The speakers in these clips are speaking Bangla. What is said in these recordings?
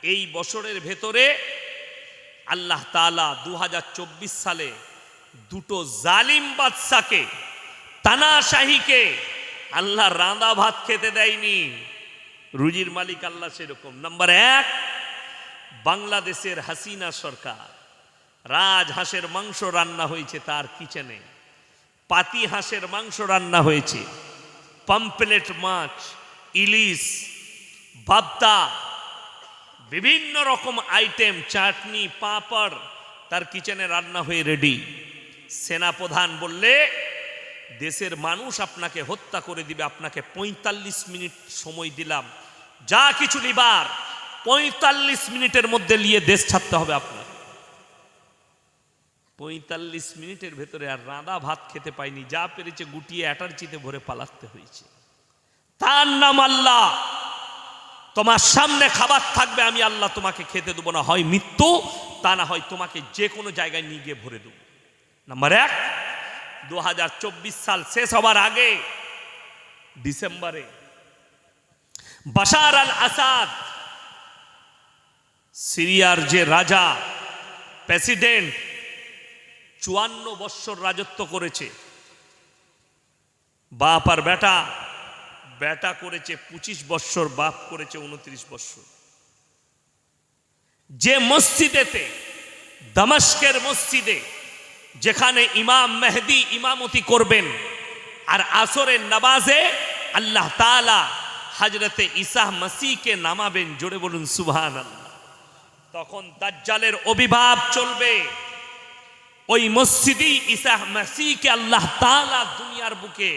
এই বছরের ভেতরে আল্লাহ তাআলা 2024 সালে দুটো জালিম বাদশাকে, তানাশাহিকে আল্লাহ রাঁধা ভাত খেতে দেয়নি। রুজির মালিক আল্লাহ সেরকম। নাম্বার 1, বাংলাদেশের হাসিনা সরকার। রাজহাঁসের মাংস রান্না হয়েছে তার কিচেনে, পাতি হাঁসের মাংস রান্না হয়েছে, পমফ্রেট মাছ, ইলিশ, ভাবতা, বিভিন্ন রকম আইটেম, চাটনি, পাঁপড় তার কিচেনে রান্না হয়ে রেডি। সেনাপ্রধান বললে দেশের মানুষ আপনাকে হত্যা করে দিবে, আপনাকে 45 মিনিট সময় দিলাম, যা কিছু নিবার 45 মিনিটের মধ্যে নিয়ে দেশ ছাড়তে হবে আপনার। 45 মিনিটের ভেতরে আর রাঁধা ভাত খেতে পাইনি, যা পেরেছে গুটিয়ে অ্যাটার্জিতে ভরে পালাতে হয়েছে। তার নাম আল্লাহ। তোমার সামনে খাবার থাকবে, আমি আল্লাহ তোমাকে খেতে দেবো না, হয় মৃত্যু, তা না হয় তোমাকে যে কোনো জায়গায় নিয়ে গিয়ে ভরে দেবো। নাম্বার 1, 2024 সাল শেষ হবার আগে ডিসেম্বরে বাশার আল আসাদ, সিরিয়ার যে রাজা, প্রেসিডেন্ট, 54 বৎসর রাজত্ব করেছে। বাপ আর বেটা, বেটা করেছে 25 বৎসর, বাপ করেছে 29 বৎসর। যে মসজিদেতে, দামেস্কের মসজিদে, যেখানে ইমাম মেহদি ইমামতি করবেন আর আসরের নামাজে আল্লাহ তাআলা হযরতে ঈসা মসিহকে নামাবেন, জোরে বলুন সুবহানাল্লাহ। তখন দাজ্জালের অভিভাব চলবে। ওই মসজিদেই ঈসা মসিহকে আল্লাহ তাআলা দুনিয়ার বুকে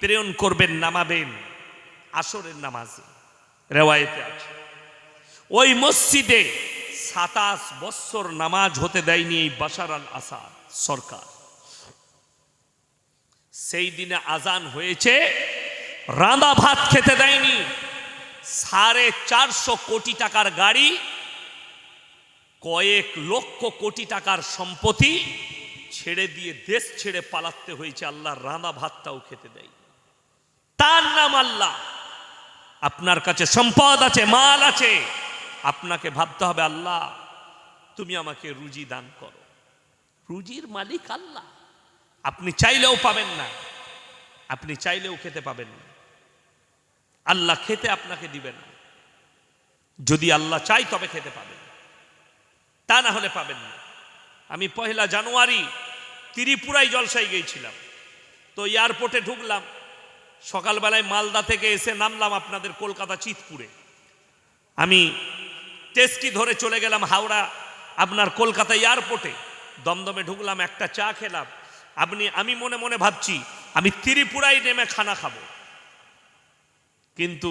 প্রেরণ করবেন, নামাবেন আসরের নামাজে, রিওয়ায়েতে আছে। ওই মসজিদে 27 বৎসর নামাজ হতে দেয়নি এই বাশার আল আসাদ সরকার। সেই দিনে আজান হয়েছে, রাঁধা ভাত খেতে দেয়নি। 450 কোটি টাকার গাড়ি, কয়েক লক্ষ কোটি টাকার সম্পত্তি ছেড়ে দিয়ে দেশ ছেড়ে পালাতে হয়েছে, আল্লাহর রাঁধা ভাতটাও খেতে দেয়। তার নাম আল্লাহ। আপনার কাছে সম্পদ আছে, মাল আছে, আপনাকে ভাবতে হবে আল্লাহ তুমি আমাকে রুজি দান করো। রুজির মালিক আল্লাহ। আপনি চাইলেও পাবেন না, আপনি চাইলেও খেতে পাবেন না, আল্লাহ খেতে আপনাকে দিবেন না। যদি আল্লাহ চাই তবে খেতে পাবেন, তা না হলে পাবেন না। আমি 1 জানুয়ারি ত্রিপুরায় জলসায় গিয়েছিলাম, তো এয়ারপোর্টে ঢুকলাম, সকালবেলায় মালদা থেকে এসে নামলাম আপনাদের কলকাতা চিতপুরে। আমি টেস্টি ধরে চলে গেলাম হাওড়া আপনার কলকাতা এয়ারপোর্টে, দমদমে ঢুকলাম, একটা চা খেলাম। আমি মনে মনে ভাবছি আমি ত্রিপুরায় নেমে খানা খাবো, কিন্তু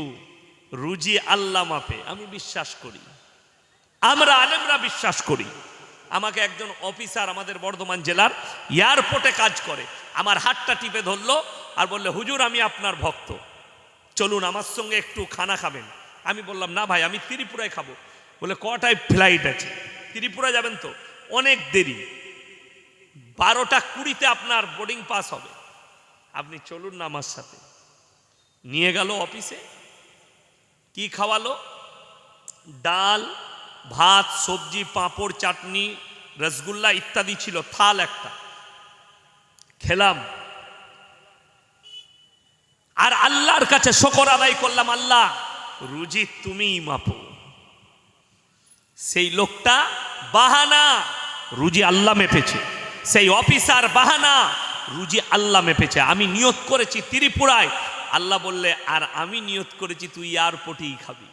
রুজি আল্লাহ মাপে। আমি বিশ্বাস করি, আমরা আলেমরা বিশ্বাস করি। আমাকে একজন অফিসার আমাদের বর্ধমান জেলার এয়ারপোর্টে কাজ করে, আমার হাতটা টিপে ধরলো আর বললে, হুজুর আমি আপনার ভক্ত, চলুন আমার সঙ্গে একটু খানা খাবেন। আমি বললাম না ভাই, আমি ত্রিপুরায় খাবো। বলে কটায় ফ্লাইট আছে? ত্রিপুরা যাবেন তো অনেক দেরি, 12টা 20-তে আপনার বোর্ডিং পাস হবে, আপনি চলুন না আমার সাথে। নিয়ে গেল অফিসে, কি খাওয়ালো? ডাল, ভাত, সবজি, পাঁপড়, চাটনি, রসগোল্লা ইত্যাদি ছিল, থাল একটা। খেলাম আর আল্লাহর কাছে শুকর আদায় করলাম, আল্লাহ রুজি তুমিই মাপো। সেই লোকটা বাহানা, রুজি আল্লাহ মেপেছে। সেই অফিসার বাহানা, রুজি আল্লাহ মেপেছে। আমি নিয়ত করেছি ত্রিপুরায়, আল্লাহ বললে আর আমি নিয়ত করেছি তুই এয়ারপোর্টেই খাবি।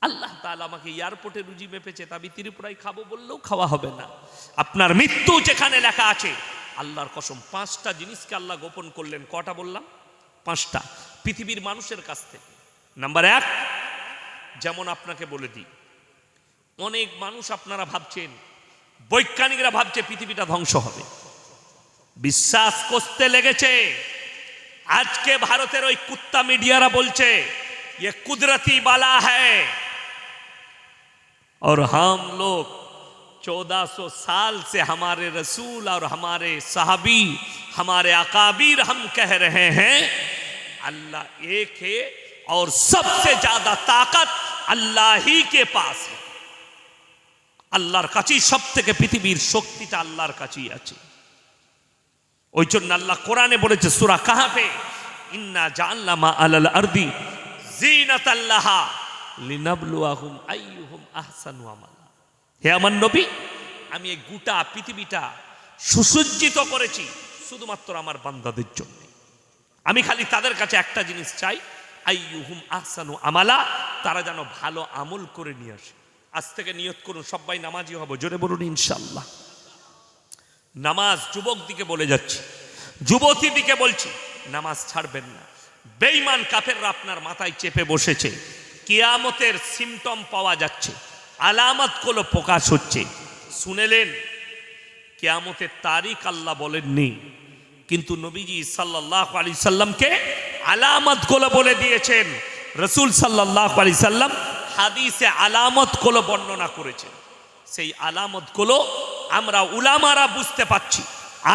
আল্লাহ তাআলা আমাকে এয়ারপোর্টে রুজি মেপেছে, তা আমি ত্রিপুরায় খাবো বললেও খাওয়া হবে না। আপনার মৃত্যু যেখানে লেখা আছে, আল্লাহর কসম 5টা জিনিসকে আল্লাহ গোপন করলেন। কটা বললাম? 5টা, পৃথিবীর মানুষের কাছ থেকে। নাম্বার 1, যেমন আপনাকে বলে দিই, অনেক মানুষ আপনারা ভাবছেন, বৈজ্ঞানিকরা ভাবছে পৃথিবীটা ধ্বংস হবে, বিশ্বাস করতে লেগেছে। আজকে ভারতের ওই কুত্তা মিডিয়ারা বলছে ये कुदरती बाला है और हम लोग 1400 साल से हमारे रसूल और हमारे साहबी, हमारे अकाबीर हम कह रहे हैं अल्लाह एक है और सबसे ज्यादा ताकत अल्लाह ही के पास है। আল্লাহর কাছেই সব থেকে পৃথিবীর শক্তিটা আল্লাহর কাছেই আছে। ওই জন্য আল্লাহ কোরআনে বলেছে সূরা কাহফে, ইন্না জাআলনা মা আলাল আরদি জিনাতাল লাহা লিনাবলুয়াহুম আইয়ুহুম আহসানু আমালা। হে আমার নবী, আমি এই গোটা পৃথিবীটা সুসজ্জিত করেছি শুধুমাত্র আমার বান্দাদের জন্য। আমি খালি তাদের কাছে একটা জিনিস চাই, আইয়ুহুম আহসানু আমালা, তারা যেন ভালো আমল করে নিয়ে আসে। আজ থেকে নিয়ত করুন সবাই নামাজি হব, জোরে বলুন ইনশাআল্লাহ। নামাজ যুবক দিকে বলে যাচ্ছি, যুবতী দিকে বলছি, নামাজ ছাড়বেন না। বেঈমান কাফেররা আপনার মাথায় চেপে বসেছে, কিয়ামতের সিমটম পাওয়া যাচ্ছে, আলামতগুলো প্রকাশ হচ্ছে। শুনেলেন কিয়ামতের তারিখ আল্লাহ বলেননি, কিন্তু নবীজি সাল্লাল্লাহু আলাইহি সাল্লামকে আলামতগুলো বলে দিয়েছেন। রাসূল সাল্লাল্লাহু আলাইহি সাল্লাম হাদিসে আলামতগুলো বর্ণনা করেছেন। সেই আলামতগুলো আমরা উলামারা বুঝতে পাচ্ছি,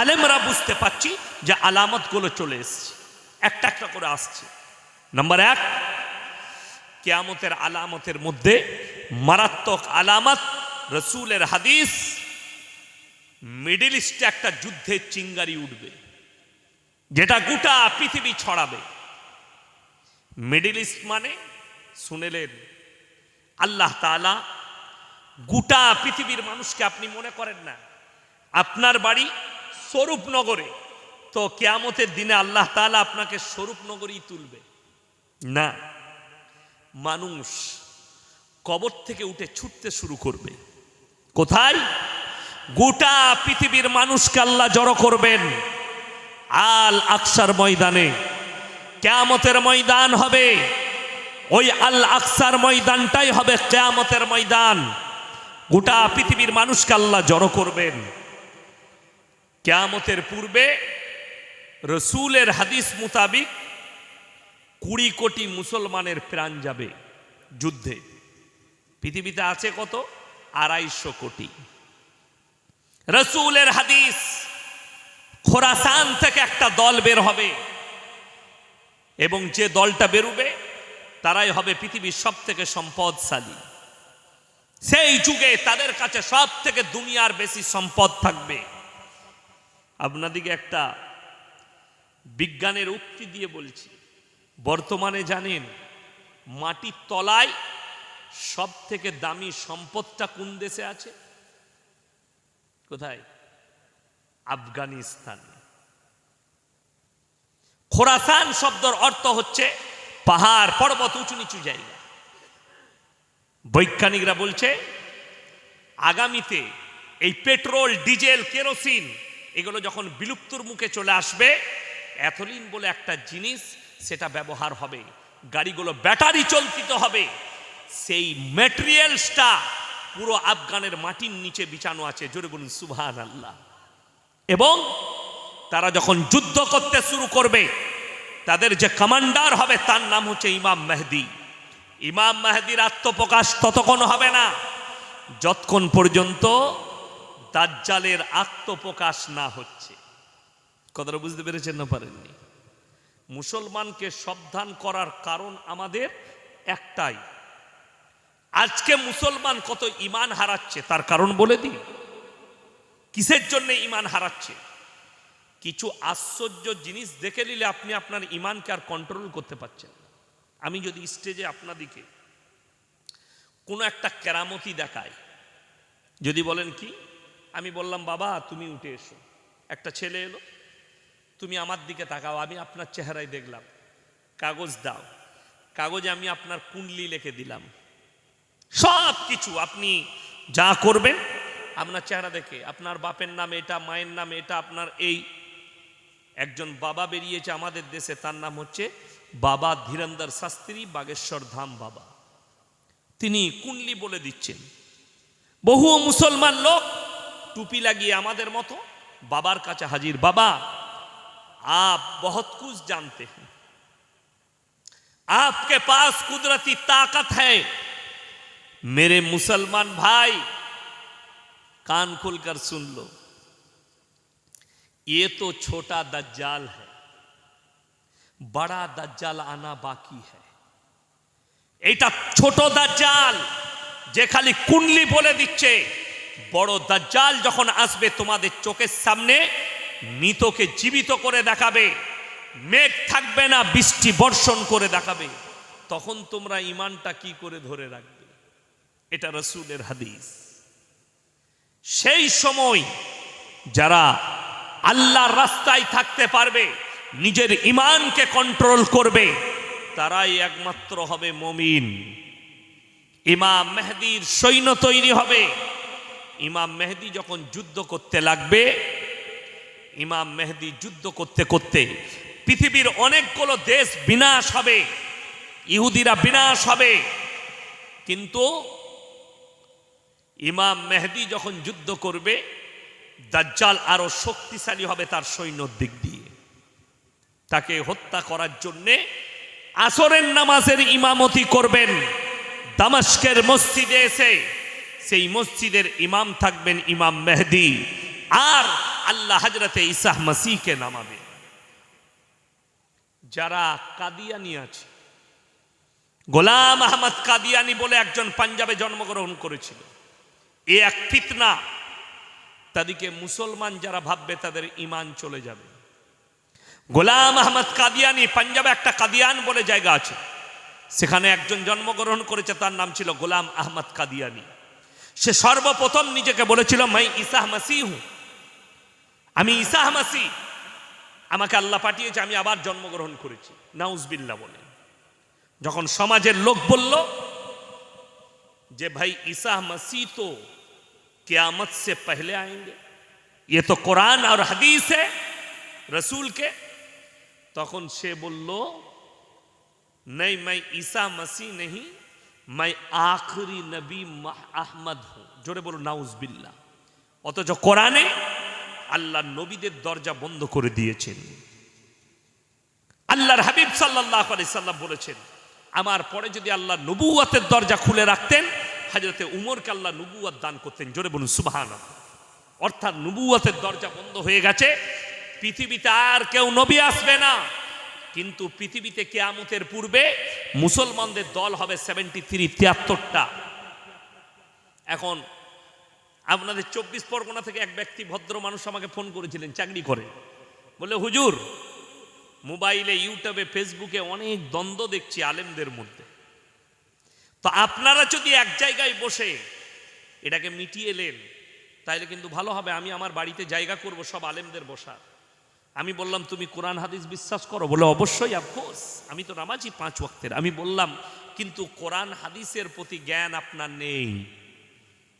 আলেমরা বুঝতে পাচ্ছি যে আলামতগুলো চলে এসছে, একটা একটা করে আসছে। নাম্বার 1, কিয়ামতের আলামতের মধ্যে মারাত্মক আলামত, রাসূলের হাদিস, মিডল ইস্টে একটা যুদ্ধের চিঙ্গারি উঠবে যেটা গোটা পৃথিবী ছড়াবে। মিডল ইস্ট মানে শুনেলেন আল্লাহ তাআলা গোটা পৃথিবীর মানুষকে, আপনি মনে করেন না আপনার বাড়ি স্বরূপনগরে, তো কিয়ামতের দিনে আল্লাহ তাআলা আপনাকে স্বরূপনগরই তুলবে না। মানুষ কবর থেকে উঠে ছুটতে শুরু করবে। কোথায়? গোটা পৃথিবীর মানুষকে আল্লাহ জড়ো করবেন আল আকসার ময়দানে। কিয়ামতের ময়দান হবে, ওই আল আকসার ময়দানটাই হবে কিয়ামতের ময়দান। গোটা পৃথিবীর মানুষকে আল্লাহ জড়ো করবেন। কিয়ামতের পূর্বে রাসূলের হাদিস মোতাবিক 20 কোটি মুসলমানের প্রাণ যাবে যুদ্ধে। পৃথিবীতে আছে কত? 250 কোটি। রাসূলের হাদিস, খোরাসান থেকে একটা দল বের হবে এবং যে দলটা বেরোবে তারাই হবে পৃথিবীর সব থেকে সম্পদশালী। সেই যুগে তাদের কাছে সব থেকে দুনিয়ার বেশি সম্পদ থাকবে। আপনাদিকে একটা বিজ্ঞানের উক্তি দিয়ে বলছি, বর্তমানে জানেন মাটির তলায় সব থেকে দামি সম্পদটা কোন দেশে আছে? কোথায়? আফগানিস্তান। খোরাসান শব্দের অর্থ হচ্ছে পাহাড়, পর্বত, উঁচু নিচু জায়গা। বৈজ্ঞানিকরা বলছে আগামীতে এই পেট্রোল, ডিজেল, কেরোসিন এগুলো যখন বিলুপ্তর মুখে চলে আসবে, অ্যাথলিন বলে একটা জিনিস সেটা ব্যবহার হবে, গাড়িগুলো ব্যাটারি চালিত হবে। সেই ম্যাটেরিয়ালসটা পুরো আফগানের মাটির নিচে বিছানো আছে, জোরে বলুন সুবহানাল্লাহ। এবং তারা যখন যুদ্ধ করতে শুরু করবে, তাদের যে কমান্ডার হবে তার নাম হচ্ছে ইমাম মেহেদী। ইমাম মেহেদীর আত্মপ্রকাশ ততক্ষণ হবে না যতক্ষণ পর্যন্ত দাজ্জালের আত্মপ্রকাশ না হচ্ছে। কথাটা বুঝতে পেরেছেন না পারেননি? মুসলমানকে সাবধান করার কারণ আমাদের একটাই। আজকে মুসলমান কত ঈমান হারাচ্ছে তার কারণ বলে দিই। কিসের জন্য ঈমান হারাচ্ছে? কিছু আশ্চর্য জিনিস দেখে নিলে আপনি আপনার ঈমানকে আর কন্ট্রোল করতে পারছেন না। আমি যদি স্টেজে আপনাদিকে কোনো একটা কেরামতি দেখাই, যদি বলেন কি, আমি বললাম বাবা তুমি উঠে এসো, একটা ছেলে এলো, তুমি আমার দিকে তাকাও, আমি আপনার চেহারায় দেখলাম, কাগজ দাও, কাগজে আমি আপনার কুণ্ডলি লিখে দিলাম, সব কিছু আপনি যা করবেন আপনার চেহারা দেখে, আপনার বাপের নাম এটা, মায়ের নাম এটা, আপনার এই একজন বাবা বেরিয়েছে আমাদের দেশে, তার নাম হচ্ছে বাবা ধীরেন্দ্র শাস্ত্রী, বাগেশ্বর ধাম বাবা। তিনি কুণ্ডলি বলে দিচ্ছেন। বহু মুসলমান লোক টুপি লাগিয়ে আমাদের মতো বাবার কাছে হাজির, বাবা आप बहुत कुछ जानते हैं, आपके पास कुदरती ताकत है। मेरे मुसलमान भाई कान खोलकर सुन लो, ये तो छोटा दज्जाल है, बड़ा दज्जाल आना बाकी है। এইটা ছোট দাজ্জাল যে খালি কুনলি বলে দিচ্ছে। বড় দাজ্জাল যখন আসবে তোমাদের চোখের সামনে মৃতকে জীবিত করে দেখাবে, মেঘ থাকবে না, বৃষ্টি বর্ষণ করে দেখাবে। তখন তোমরা ঈমানটা কি করে ধরে রাখবে? এটা রাসূলের হাদিস। সেই সময় যারা আল্লাহর রাস্তায় থাকতে পারবে, নিজের ঈমানকে কন্ট্রোল করবে, তারাই একমাত্র হবে মুমিন। ইমাম মেহেদীর সৈন্য তৈরি হবে। ইমাম মেহেদী যখন যুদ্ধ করতে লাগবে, ইমাম মেহেদী যুদ্ধ করতে করতে পৃথিবীর অনেকগুলো দেশ বিনাশ হবে, ইহুদিরা বিনাশ হবে। কিন্তু ইমাম মেহেদী যখন যুদ্ধ করবে, দাজ্জাল আরো শক্তিশালী হবে তার সৈন্যর দিক দিয়ে। তাকে হত্যা করার জন্যে আসরের নামাজের ইমামতি করবেন দামাস্কের মসজিদে এসে। সেই মসজিদের ইমাম থাকবেন ইমাম মেহেদী, আর আল্লাহ হযরতে ঈসা মসিহকে নামাবে। যারা কাদিয়ানি আছে, গোলাম আহমদ কাদিয়ানি বলে একজন পাঞ্জাবে জন্মগ্রহণ করেছিল। এ এক ফিতনা। তাদেরকে মুসলমান যারা ভাববে তাদের ঈমান চলে যাবে। গোলাম আহমদ কাদিয়ানি, পাঞ্জাবে একটা কাদিয়ান বলে জায়গা আছে, সেখানে একজন জন্মগ্রহণ করেছে, তার নাম ছিল গোলাম আহমদ কাদিয়ানি। সে সর্বপ্রথম নিজেকে বলেছিল মাই ঈসা মসিহ হুঁ, আমি ঈসা মসিহ, আমাকে আল্লাহ পাঠিয়েছে, আমি আবার জন্মগ্রহণ করেছি। নাউজবিল্লাহ বলে। যখন সমাজের লোক বলল যে ভাই ঈসা মসিহ তো কিয়ামত से पहले आएंगे, ये तो कुरान और हदीस है रसूल के, তখন সে বলল नहीं मैं ईसा मसीह नहीं, मैं आखिरी नबी আহমদ हूं। জোরে বলো নাউজবিল্লাহ। অথচ কোরআনে আল্লাহ নবীদের দরজা বন্ধ করে দিয়েছেন। আল্লাহর হাবিব সাল্লাল্লাহু আলাইহি সাল্লাম বলেছেন, আমার পরে যদি আল্লাহ নবুয়তের দরজা খুলে রাখতেন, হযরতে উমরকে আল্লাহ নবুয়ত দান করতেন। জোরে বলুন সুবহানাল্লাহ। অর্থাৎ নবুয়তের দরজা বন্ধ হয়ে গেছে, পৃথিবীতে আর কেউ নবী আসবে না। কিন্তু পৃথিবীতে কিয়ামতের পূর্বে মুসলমানদের দল হবে 73-73টা। এখন আপনাদের 24 পরগনা থেকে এক ব্যক্তি, ভদ্র মানুষ আমাকে ফোন করেছিলেন, চাকরি করে, বলে হুজুর মোবাইলে, ইউটিউবে, ফেসবুকে অনেক দ্বন্দ্ব দেখছি আলেমদের মধ্যে, তো আপনারা যদি এক জায়গায় বসে এটাকে মিটিয়ে নেন তাহলে কিন্তু ভালো হবে। আমি আমার বাড়িতে জায়গা করব সব আলেমদের বসার। আমি বললাম তুমি কোরআন হাদিস বিশ্বাস করো? বলে অবশ্যই, অফকোর্স, আমি তো নামাজি 5 ওয়াক্তের। আমি বললাম কিন্তু কোরআন হাদিসের প্রতি জ্ঞান আপনার নেই।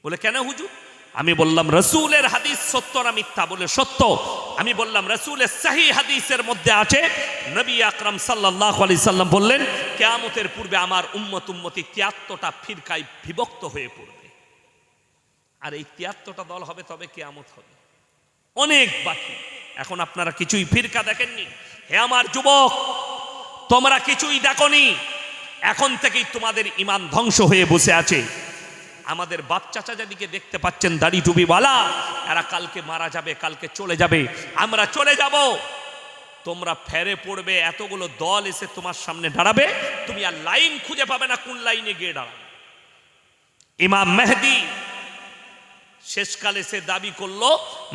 বলে কেন হুজুর? আমি বললাম রাসূলের হাদিস সত্য না মিথ্যা? বলে সত্য। আমি বললাম রাসূলের সহিহ হাদিসের মধ্যে আছে, নবী আকরাম সাল্লাল্লাহু আলাইহি সাল্লাম বললেন কিয়ামতের পূর্বে আমার উম্মতি 73টা ফিরকায় বিভক্ত হয়ে পড়বে, আর এই 73টা দল হবে, তবে কিয়ামত হবে। অনেক বাকি। এখন আপনারা কিছুই ফিরকা দেখেননি। হে আমার যুবক, তোমরা কিছুই দেখোনি। এখন থেকেই তোমাদের ঈমান ধ্বংস হয়ে বসে আছে। আমাদের বাপ চাচা যাদিকে দেখতে পাচ্ছেন দাড়ি টুপিওয়ালা, এরা কালকে মারা যাবে, কালকে চলে যাবে, আমরা চলে যাব। তোমরা ফেরে পড়বে, এতগুলো দল এসে তোমার সামনে দাঁড়াবে, তুমি আর লাইন খুঁজে পাবে না কোন লাইনে গিয়ে দাঁড়াবে। ইমাম মেহেদী শেষকালে সে দাবি করলো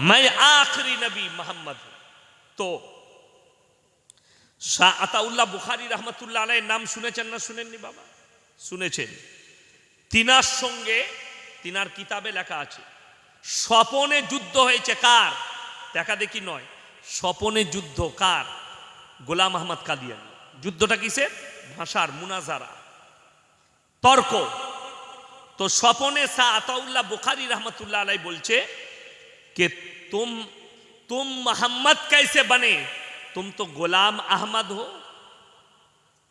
मैं आखिरी नबी मोहम्मद। তো শাহ আতাউল্লাহ বুখারী রহমাতুল্লাহ আলাইহির নাম শুনেছেন না শুনেননি বাবা? শুনেছেন। তিনার সঙ্গে, তিনার কিতাবে লেখা আছে স্বপনে যুদ্ধ হয়েছে। কার? দেখা দেখি নয়, স্বপনে যুদ্ধ। কার? গোলাম আহমদ কাদিয়ানী। যুদ্ধটা কিসের? ভাষার, মুনাজারা, তর্ক। तो स्वपने सा अताउल्लाह बुखारी रहमतुल्लाह अलैह बोलचे कि तुम मोहम्मद कैसे बने? तुम तो गुलाम अहमद हो।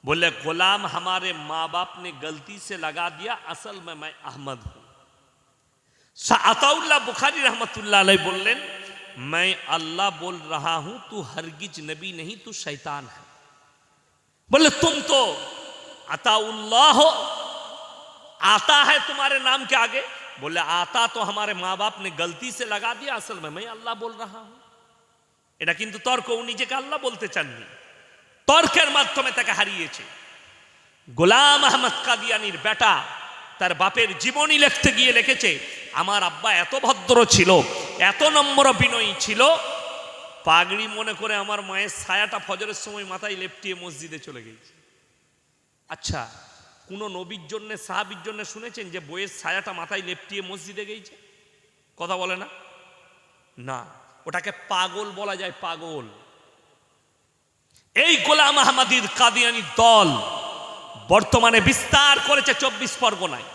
बोले गुलाम हमारे माँ बाप ने गलती से लगा दिया, असल में मैं अहमद हूं। सा अताउल्लाह बुखारी रहमतुल्लाह अलैह बोलें मैं अल्लाह बोल रहा हूं, तू हरगिज नबी नहीं, तू शैतान है। बोले तुम तो अताउल्लाह हो, आता है तुम्हारे नाम के आगे। बोले आता तो हमारे माँ बाप ने गलती से लगा दिया, असल में मैं अल्लाह बोल रहा हूं। এটা কিন্তু তর্ক, ও নিজেকে আল্লাহ বলতে চাননি, তর্কের মাধ্যমে তাকে হারিয়েছে। গোলাম আহমদ কাদিয়ানির বেটা তার বাপের জীবনী লিখতে গিয়ে লিখেছে, আমার আব্বা এত ভদ্র ছিল, এত নম্র বিনয়ী ছিল, পাগড়ি মনে করে আমার মায়ের ছায়াটা ফজরের সময় মাথায় লেপটিয়ে মসজিদে চলে গেছে। আচ্ছা, কোন নবীর জন্য সাহাবীর জন্য শুনেছেন যে বইয়ের ছায়াটা মাথায় লেপটিয়ে মসজিদে গেছে? কথা বলে না, না, ওটাকে পাগল বলা যায়, পাগল। এই গোলাম আহমদীর কাদিয়ানি দল বর্তমানে বিস্তার করেছে 24 পরগনায়,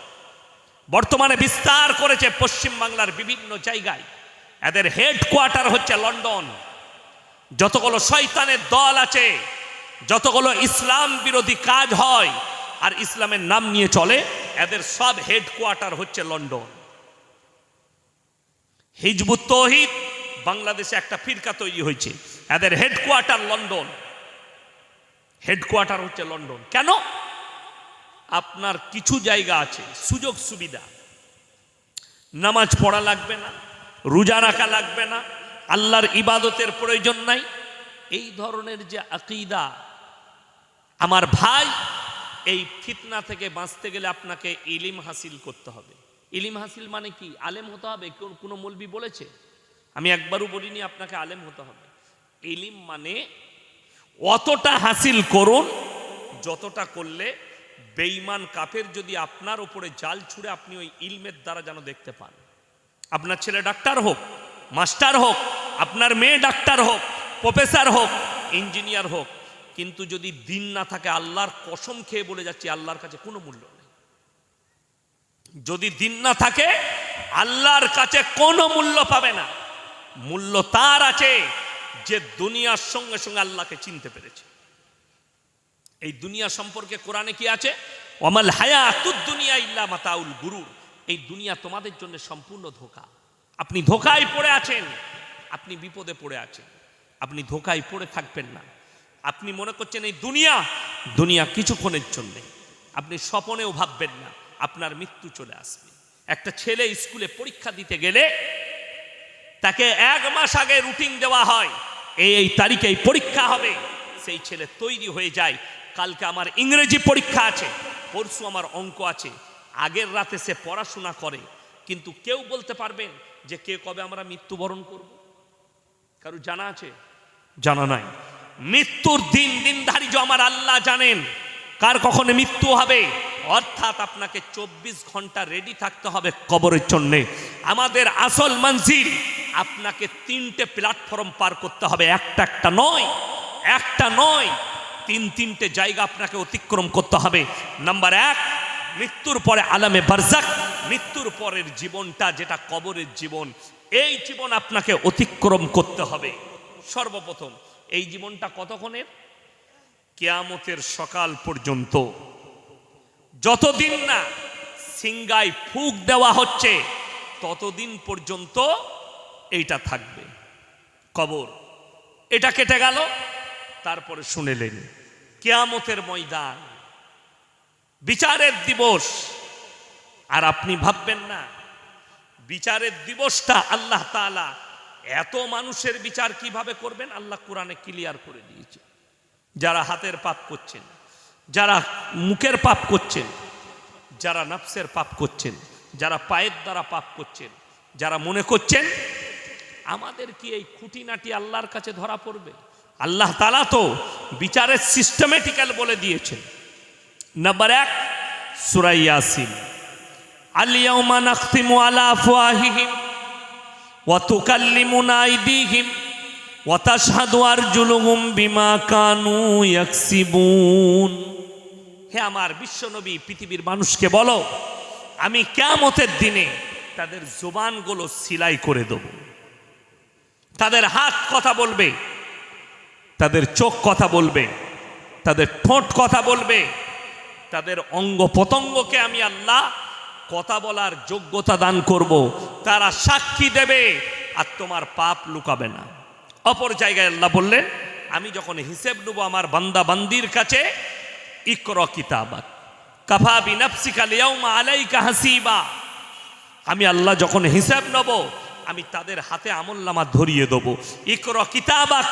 বর্তমানে বিস্তার করেছে পশ্চিম বাংলার বিভিন্ন জায়গায়। এদের হেডকোয়ার্টার হচ্ছে লন্ডন। যতগুলো শয়তানের দল আছে, যতগুলো ইসলাম বিরোধী কাজ হয় আর ইসলামের নাম নিয়ে চলে, এদের সব হেডকোয়ার্টার হচ্ছে লন্ডন। হিজবুত তৌহিদ বাংলাদেশে একটা ফিরকা তৈরি হয়েছে, এদের হেডকোয়ার্টার লন্ডন, হেডকোয়ার্টার হচ্ছে লন্ডন। কেন? আপনার কিছু জায়গা আছে সুযোগ সুবিধা, নামাজ পড়া লাগবে না, রোজা রাখা লাগবে না, আল্লাহর ইবাদতের প্রয়োজন নাই, এই ধরনের যে আকীদা, আমার ভাই, এই ফিতনা থেকে বাঁচতে গেলে আপনাকে ইলম হাসিল করতে হবে। ইলম হাসিল মানে কি? আলেম হতে হবে। কোনো মৌলবি বলেছে? আমি একবারও বলিনি আপনাকে আলেম হতে হবে। ইলম মানে অতটা হাসিল করুন যতটা করলে বেঈমান কাফের যদি আপনার উপরে জাল ছুড়ে আপনি ওই ইলমের দ্বারা যেন দেখতে পান। আপনার ছেলে ডাক্তার হোক, মাস্টার হোক, আপনার মেয়ে ডাক্তার হোক, প্রফেসর হোক, ইঞ্জিনিয়ার হোক, কিন্তু যদি দিন না থাকে, আল্লাহর কসম খেয়ে বলে যাচ্ছি, আল্লাহর কাছে কোনো মূল্য নেই। যদি দিন না থাকে, আল্লাহর কাছে কোনো মূল্য পাবে না। মূল্য তার আছে যে দুনিয়ার সঙ্গে সঙ্গে আল্লাহকে চিনতে পেরেছে। এই দুনিয়া সম্পর্কে কোরআনে কি আছে? ওয়ামাল হায়াতুদ দুনিয়া ইল্লা মাতাউল গুরুর। এই দুনিয়া তোমাদের জন্য সম্পূর্ণ ধোঁকা। আপনি ধোঁকায় পড়ে আছেন, আপনি বিপদে পড়ে আছেন, আপনি ধোঁকায় পড়ে থাকবেন না। আপনি মনে করছেন এই দুনিয়া কিছুক্ষণের জন্য, আপনি স্বপ্নেও ভাববেন না আপনার মৃত্যু চলে আসবে। একটা ছেলে স্কুলে পরীক্ষা দিতে গেলে তাকে 1 মাস আগে রুটিন দেওয়া হয়, এই তারিখে এই পরীক্ষা হবে। সেই ছেলে তৈরি হয়ে যায়, কালকে আমার ইংরেজি পরীক্ষা আছে, পরশু আমার অঙ্ক আছে। আগের রাতে সে পড়াশোনা করে, কিন্তু কেউ বলতে পারবেন যে কে কবে আমরা মৃত্যুবরণ করব? কারো জানা আছে? জানা নাই। মৃত্যুর দিন ধার্য আমার আল্লাহ জানেন কার কখন মৃত্যু হবে। অর্থাৎ আপনাকে 24 ঘন্টা রেডি থাকতে হবে কবরের জন্য। আমাদের আসল মঞ্জিল, আপনাকে 3টে প্ল্যাটফর্ম পার করতে হবে, একটা নয়, 3টে জায়গা আপনাকে অতিক্রম করতে হবে। নাম্বার 1, মৃত্যুর পরে আলামে বারজাক, মৃত্যুর পরের জীবনটা যেটা কবরের জীবন, এই জীবন আপনাকে অতিক্রম করতে হবে। সর্বপ্রথম এই জীবনটা কতক্ষণের? কিয়ামতের সকাল পর্যন্ত। যতদিন না সিংগায় ফুঁক দেওয়া হচ্ছে ততদিন পর্যন্ত এইটা থাকবে কবর। এটা কেটে গেল, তারপরে শুনেলেন কিয়ামতের ময়দান, বিচারের দিবস। আর আপনি ভাববেন না বিচারের দিবসটা আল্লাহ তাআলা এত মানুষের বিচার কিভাবে করবেন, আল্লাহ কোরআনে ক্লিয়ার করে দিয়েছে। যারা হাতের পাপ করছেন, যারা মুখের পাপ করছেন, যারা নফসের পাপ করছেন, যারা পায়ের দ্বারা পাপ করছেন, যারা মনে করছেন আমাদের কি এই খুঁটিনাটি আল্লাহর কাছে ধরা পড়বে, আল্লাহ তাআলা তো বিচারের সিস্টেমেটিক্যাল বলে দিয়েছেন। নাম্বার 1, সূরা ইয়াসিন, আল ইয়াউমা নাখতিমু আলা আফওয়াহিহিম ওয়া তুকাল্লিমুনা আইদিহিম ওয়া তাশহাদু আরজুলুহুম বিমা কানু ইয়াকসিবুন। হে আমার বিশ্বনবী, পৃথিবীর মানুষকে বলো, আমি কিয়ামতের দিনে তাদের জবানগুলো সিলাই করে দেব। তাদের হাত কথা বলবে, তাদের চোখ কথা বলবে, তাদের ঠোঁট কথা বলবে, তাদের অঙ্গ প্রত্যঙ্গকে আমি আল্লাহ কথা বলার যোগ্যতা দান করব। তারা সাক্ষী দেবে আর তোমার পাপ লুকাবে না। অপর জায়গায় আল্লাহ বললেন, আমি যখন হিসেব নেব আমার বান্দা বান্দির কাছে, ইকরা কিতাবাক কাফা বিনাফসিকা আল-ইয়াউমা আলাইকা হাসিবা। আমি আল্লাহ যখন হিসাব নেব, আমি তাদের হাতে আমলনামা ধরিয়ে দেব। ইকরা কিতাবাক,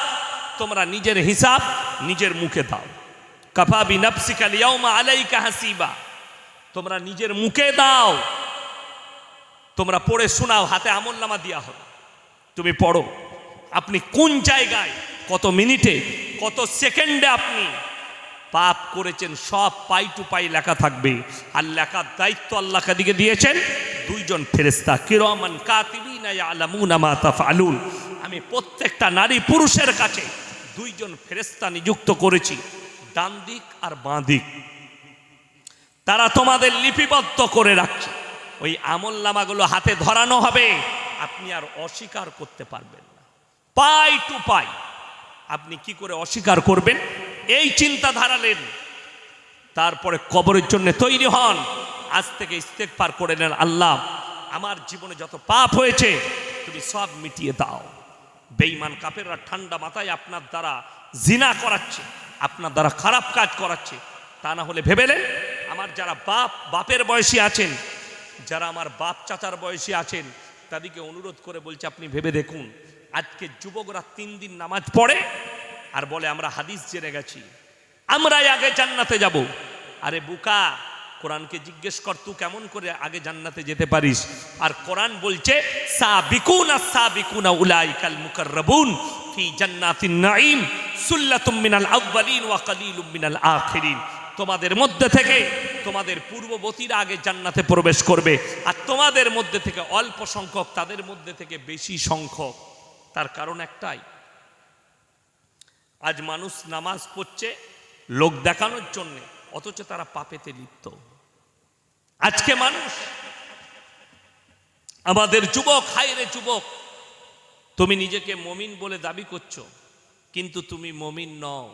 তোমরা নিজের হিসাব নিজের মুখে দাও। কাফা বিনাফসিকা লিয়াউমা আলাইকা হাসিবা, তোমরা নিজের মুখে দাও, তোমরা পড়ে শোনাও, হাতে আমলনামা দেওয়া হবে, তুমি পড়ো আপনি কোন জায়গায়, কত মিনিটে, কত সেকেন্ডে আপনি পাপ করেছেন, সব পাই টু পাই লেখা থাকবে। আর লেখার দায়িত্ব আল্লাহ কাদিকে দিয়েছেন দুইজন ফেরেশতা, কিরামান কাতিবিনা ইয়ালামুনা মা তাফআলুন। আমি প্রত্যেকটা নারী পুরুষের কাছে দুইজন ফেরেশতা নিযুক্ত করেছি, ডান দিক আর বাঁ দিক। তারা তোমাদের লিপিবদ্ধ করে রাখছে। ওই আমলনামাগুলো হাতে ধরানো হবে, আপনি আর অস্বীকার করতে পারবেন না। পাই টু পাই আপনি কি করে অস্বীকার করবেন, এই চিন্তা ধারালেন। তারপরে কবরের জন্য তৈরি হন। আজ থেকে ইস্তেগফার করে নেন, আল্লাহ আমার জীবনে যত পাপ হয়েছে তুমি সব মিটিয়ে দাও। বেঈমান কাফেররা ঠান্ডা মাথায় আপনার দ্বারা জিনা করাচ্ছে, আপনার দ্বারা খারাপ কাজ করাচ্ছে। তা না হলে ভেবেলেন, আমার যারা বাপের বয়সী আছেন, যারা আমার বাপ চাচার বয়সী আছেন, তাদেরকে অনুরোধ করে বলছে আপনি ভেবে দেখুন, আজকে যুবকরা 3 দিন নামাজ পড়ে আর বলে আমরা হাদিস জেনে গেছি, আমরাই আগে জান্নাতে যাব। আরে বুকা, কোরআনকে জিজ্ঞেস কর তুই কেমন করে আগে জান্নাতে যেতে পারিস। আর কোরআন বলছে সাবিকুনা সাবিকুনা উলাইকাল মুকাররাবুন ফি জান্নাতিন নাঈম সুল্লাতুম মিনাল আউয়ালিন ওয়া কালিলুম মিনাল আখিরিন। তোমাদের মধ্যে থেকে তোমাদের পূর্ববর্তীরা আগে জান্নাতে প্রবেশ করবে, আর তোমাদের মধ্যে থেকে অল্প সংখ্যক তাদের মধ্যে থেকে বেশি সংখ্যক। তার কারণ একটাই, আজ মানুষ নামাজ পড়ছে লোক দেখানোর জন্য, অথচ তারা পাপেতে লিপ্ত। আজকে মানুষ, আমাদের যুবক, হায়রে যুবক, তুমি নিজেকে মুমিন বলে দাবি করছো, কিন্তু তুমি মুমিন নও,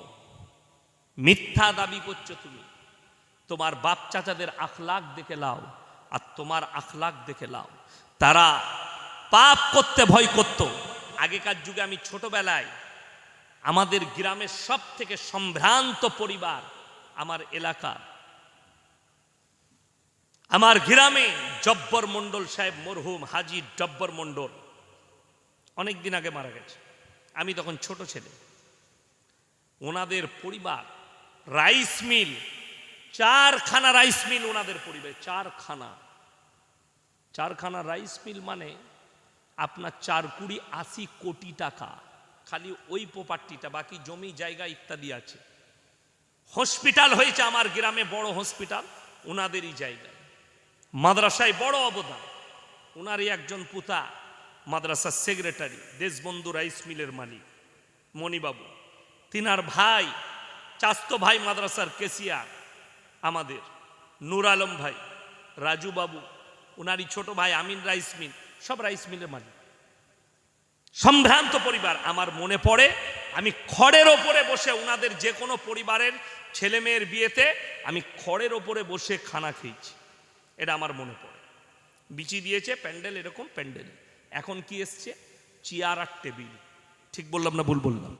মিথ্যা দাবি করছো তুমি। তোমার বাপ চাচাদের আখলাক দেখে লাও আর তোমার আখলাক দেখে লাও। তারা পাপ করতে ভয় করত। আগেকার যুগে আমি ছোটবেলায়, আমাদের গ্রামের সব থেকে সম্ভ্রান্ত পরিবার আমার এলাকা, আমার গ্রামে জব্বর মন্ডল সাহেব, মরহুম হাজী জব্বর মন্ডল, অনেকদিন আগে মারা গেছে, আমি তখন ছোট ছেলে। ওনাদের পরিবার রাইস মিল, 4খানা রাইস মিল ওনাদের পরিবার, 4খানা রাইস মিল, মানে আপনার 4 কোটি 80 কোটি টাকা খালি ওই প্রপার্টিটা, বাকি জমি জায়গা ইত্যাদি আছে। হসপিটাল হয়েছে আমার গ্রামে, বড় হসপিটাল ওনাদেরই জায়গায়। মাদ্রাসায় বড় অবদান, ওনারই একজন পুতা মাদ্রাসার সেক্রেটারি, দেশবন্ধু রাইস মিলের মালিক মণিবাবু। তিনার ভাই, চাস্তো ভাই মাদ্রাসার কেসিয়ার আমাদের নূর আলম ভাই, রাজু বাবু, ওনারই ছোট ভাই আমিন রাইস মিল, সব রাইস মিলের মালিক। সম্ভ্রান্ত পরিবার। আমার মনে পড়ে আমি খড়ের ওপরে বসে, ওনাদের যে কোনো পরিবারের ছেলে মেয়ের বিয়েতে আমি খড়ের ওপরে বসে খানা খেয়েছি, এটা আমার মনে পড়ে। বিচি দিয়েছে প্যান্ডেল, এরকম প্যান্ডেল। এখন কি এসছে, চেয়ার আর টেবিল। ঠিক বললাম না ভুল বললাম?